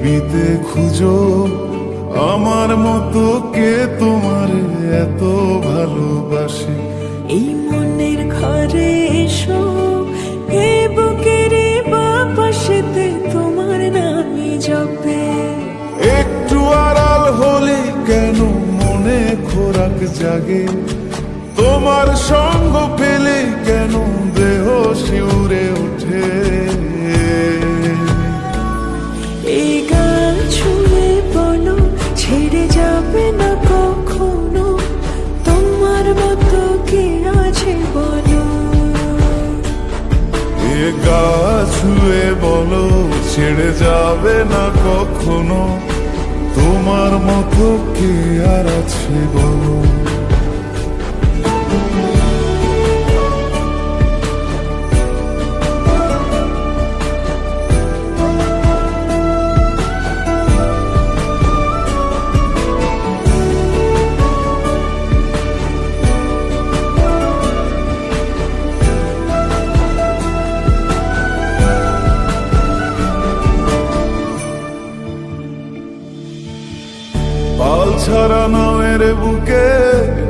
পৃথিবীতে খুঁজো আমার মতো কে তোমার এত ভালোবাসে। এই মনের ঘরে এসো, এই বুকের বাপাশেতে তোমার নামই জপে। একটু আড়াল হলে কেন মনে খোরাক জাগে, তোমার সঙ্গ পেলে কেন দেহ শিউরে ওঠে। এই গান শুনে বলো ছেড়ে যাবে না কখনো, তোমার মতো কে আছে বলো। এ গা ছুঁয়ে বলো ছেড়ে যাবে না কখনো, তোমার মতো কে আর আছে বলো। পাল ছাড়া নামের বুকে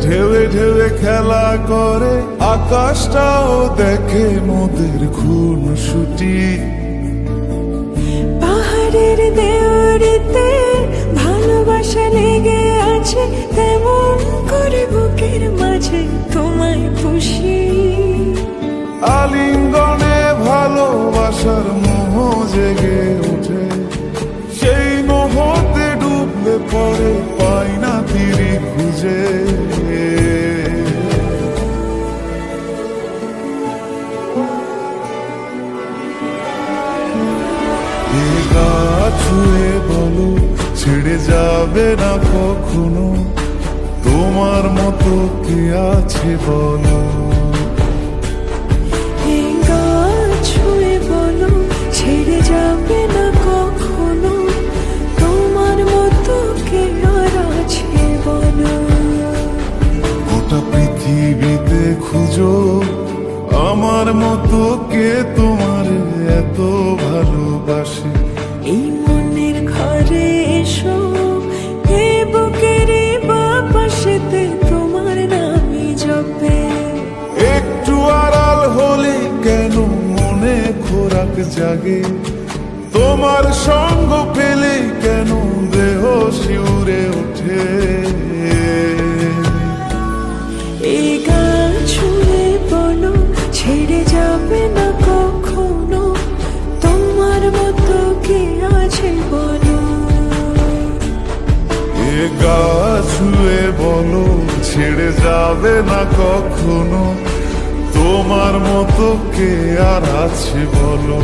ঢেউে ঢেউে খেলা করে, আকাশটাও দেখে মোদের খুনসুটি। পাহাড়ের দেওয়ারিতে ভালোবাসা লেগে আছে, তেমন করে বুকের মাঝে তোমায় পুষি। আলিঙ্গনে ভালোবাসার মোহ জেগে ওঠে, সেই মোহতে ডুবলে পরে পাই না তীরে খুঁজে। এ গা ছুঁয়ে বলো ছেড়ে যাবে না কখনো, তোমার মতো কে আছে বলো। এই গান ছুঁয়ে বলো ছেড়ে যাবে না কখনো, তোমার মতো কে আর আছে বলো। গোটা পৃথিবীতে খুঁজো আমার মতো কে তোমার এত ভালোবাসে। এই মনের ঘরে এসো, এই বুকের বাপাশেতে তোমার নামই জপে। একটু আড়াল হলে কেন মনে খোরাক জাগে, তোমার সঙ্গ পেলে কেন দেহ শিউরে ওঠে। এই গান ছুঁয়ে বলো ছেড়ে যাবে না কখনো, তোমার মতো কে আছে বলো। এ গা ছুঁয়ে বলো ছেড়ে যাবে না কখনো, তোমার মতো কে আর আছে বলো।